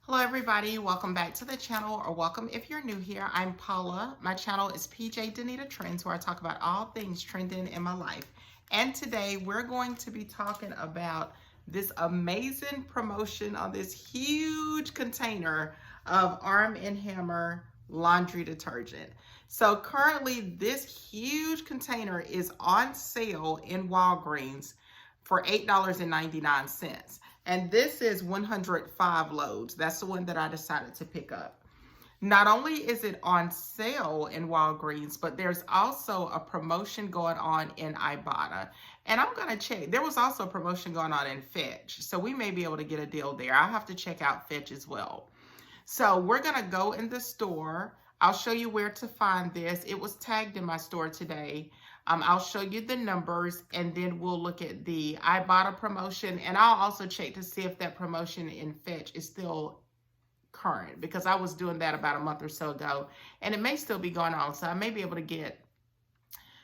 Hello everybody, welcome back to the channel, or welcome if you're new here. I'm Paula. My channel is PJ Danita Trends, where I talk about all things trending in my life. And today we're going to be talking about this amazing promotion on this huge container of Arm & Hammer laundry detergent. So currently this huge container is on sale in Walgreens for $8.99. And this is 105 loads. That's the one that I decided to pick up. Not only is it on sale in Walgreens, but there's also a promotion going on in Ibotta. And I'm going to check. There was also a promotion going on in Fetch. So we may be able to get a deal there. I'll have to check out Fetch as well. So we're going to go in the store. I'll show you where to find this. It was tagged in my store today. I'll show you the numbers, and then we'll look at the Ibotta promotion, and I'll also check to see if that promotion in Fetch is still current, because I was doing that about a month or so ago, and it may still be going on, so I may be able to get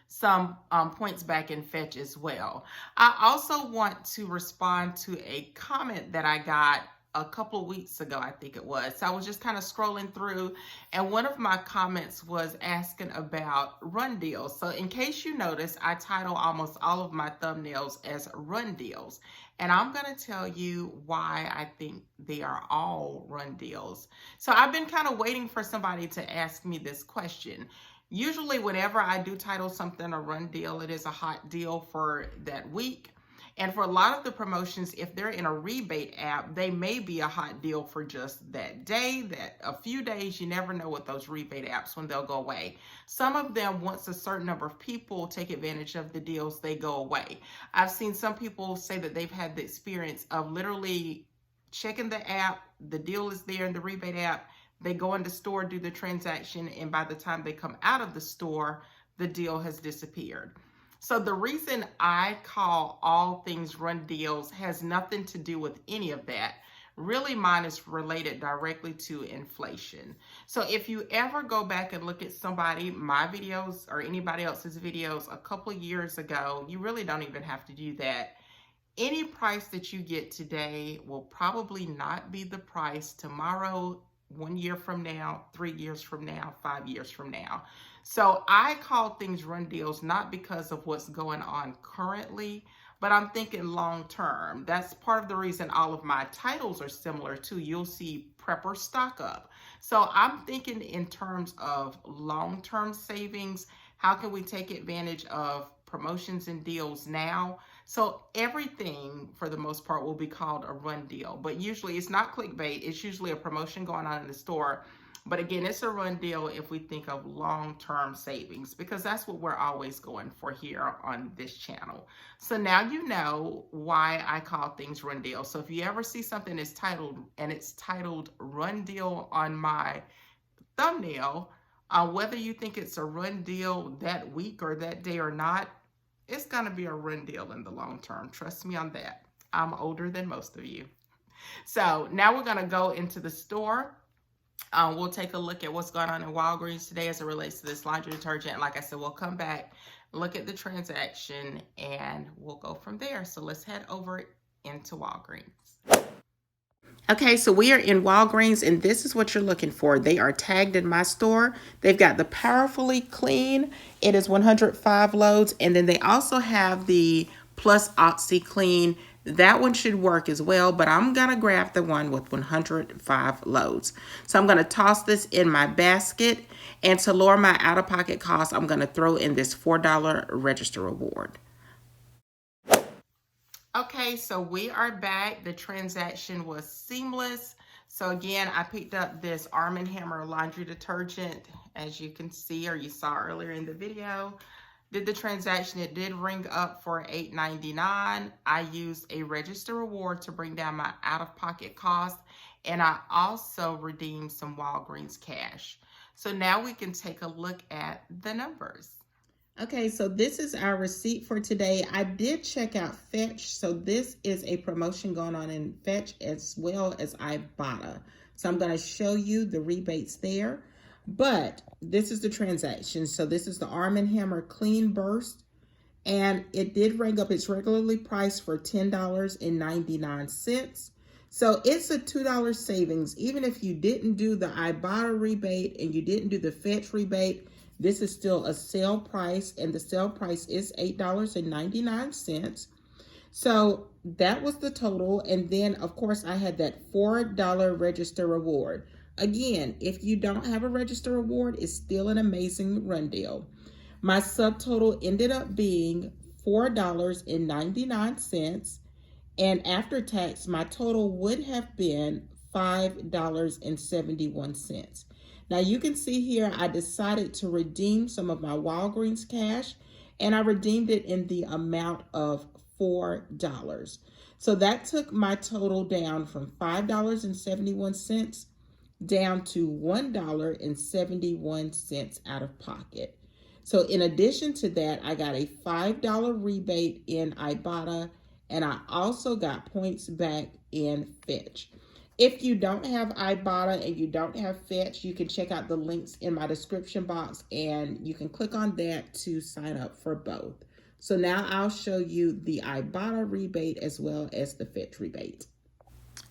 some points back in Fetch as well. I also want to respond to a comment that I got a couple of weeks ago, I think it was. So I was just kind of scrolling through, and one of my comments was asking about run deals. So in case you notice, I title almost all of my thumbnails as run deals. And I'm going to tell you why I think they are all run deals. So I've been kind of waiting for somebody to ask me this question. Usually whenever I do title something a run deal, it is a hot deal for that week. And for a lot of the promotions, if they're in a rebate app, they may be a hot deal for just that day, that a few days. You never know with those rebate apps when they'll go away. Some of them, once a certain number of people take advantage of the deals, they go away. I've seen some people say that they've had the experience of literally checking the app, the deal is there in the rebate app, they go in the store, do the transaction, and by the time they come out of the store, the deal has disappeared. So the reason I call all things run deals has nothing to do with any of that. Really, mine is related directly to inflation. So if you ever go back and look at my videos or anybody else's videos a couple of years ago, you really don't even have to do that. Any price that you get today will probably not be the price tomorrow, 1 year from now, 3 years from now, 5 years from now. So I call things run deals not because of what's going on currently, but I'm thinking long term. That's part of the reason all of my titles are similar too. You'll see prepper stock up. So I'm thinking in terms of long-term savings. How can we take advantage of promotions and deals now? So everything, for the most part, will be called a run deal. But usually it's not clickbait. It's usually a promotion going on in the store. But again, it's a run deal if we think of long-term savings, because that's what we're always going for here on this channel. So now you know why I call things run deals. So if you ever see something that's titled run deal on my thumbnail, whether you think it's a run deal that week or that day or not, it's going to be a run deal in the long term. Trust me on that. I'm older than most of you. So now we're going to go into the store. We'll take a look at what's going on in Walgreens today as it relates to this laundry detergent. Like I said, we'll come back, look at the transaction, and we'll go from there. So let's head over into Walgreens. Okay, so we are in Walgreens, and this is what you're looking for. They are tagged in my store. They've got the Powerfully Clean. It is 105 loads, and then they also have the Plus OxyClean. That one should work as well, but I'm going to grab the one with 105 loads. So I'm going to toss this in my basket, and to lower my out-of-pocket costs, I'm going to throw in this $4 register reward. Okay, so we are back. The transaction was seamless. So again, I picked up this Arm & Hammer laundry detergent, as you can see, or you saw earlier in the video. Did the transaction, it did ring up for $8.99. I used a register reward to bring down my out-of-pocket cost, and I also redeemed some Walgreens cash. So now we can take a look at the numbers. Okay, so this is our receipt for today. I did check out Fetch, so this is a promotion going on in Fetch as well as Ibotta. So I'm going to show you the rebates there, but this is the transaction. So this is the Arm & Hammer Clean Burst, and it did ring up. It's regularly priced for $10.99. So it's a $2 savings. Even if you didn't do the Ibotta rebate and you didn't do the Fetch rebate, this is still a sale price, and the sale price is $8.99. So that was the total. And then, of course, I had that $4 register reward. Again, if you don't have a register reward, it's still an amazing run deal. My subtotal ended up being $4.99. And after tax, my total would have been $5.71. Now you can see here, I decided to redeem some of my Walgreens cash, and I redeemed it in the amount of $4. So that took my total down from $5.71 down to $1.71 out of pocket. So in addition to that, I got a $5 rebate in Ibotta, and I also got points back in Fetch. If you don't have Ibotta and you don't have Fetch, you can check out the links in my description box, and you can click on that to sign up for both. So now I'll show you the Ibotta rebate as well as the Fetch rebate.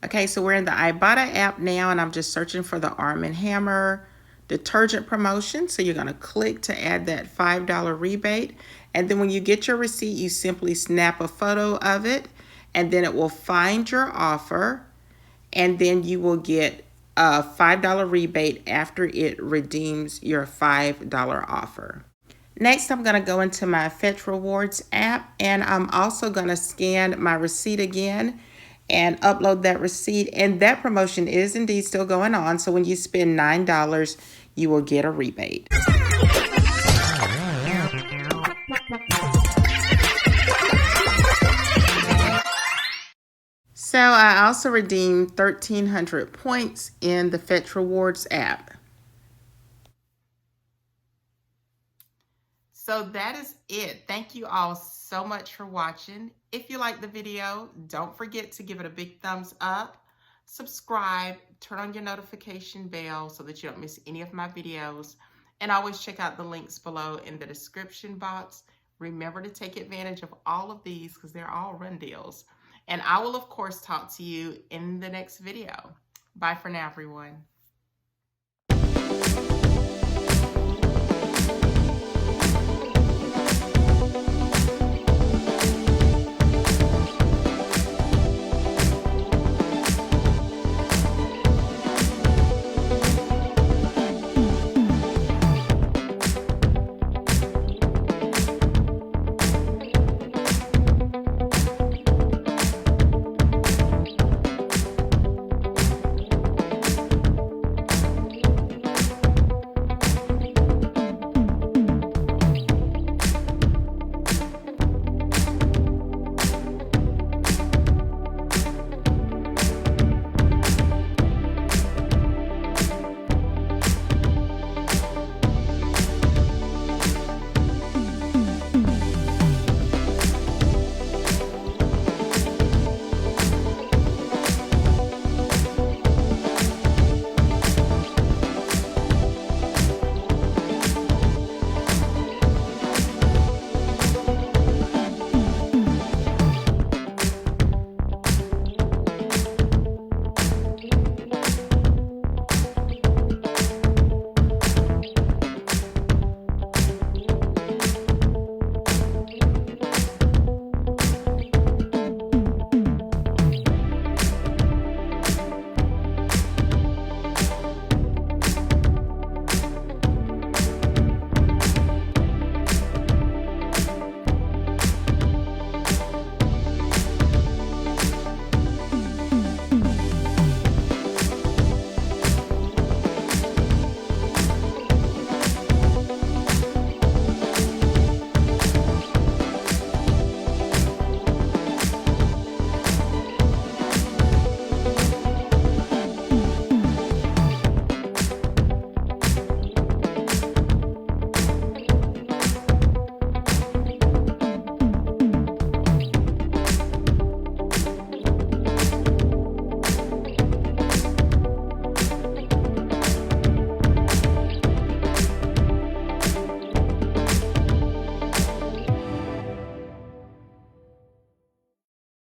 Okay, so we're in the Ibotta app now, and I'm just searching for the Arm & Hammer detergent promotion. So you're going to click to add that $5 rebate. And then when you get your receipt, you simply snap a photo of it, and then it will find your offer, and then you will get a $5 rebate after it redeems your $5 offer. Next, I'm going to go into my Fetch Rewards app, and I'm also going to scan my receipt again and upload that receipt. And that promotion is indeed still going on. So when you spend $9, you will get a rebate. So I also redeemed 1,300 points in the Fetch Rewards app. So that is it. Thank you all so much for watching. If you liked the video, don't forget to give it a big thumbs up, subscribe, turn on your notification bell so that you don't miss any of my videos, and always check out the links below in the description box. Remember to take advantage of all of these because they're all run deals. And I will, of course, talk to you in the next video. Bye for now, everyone.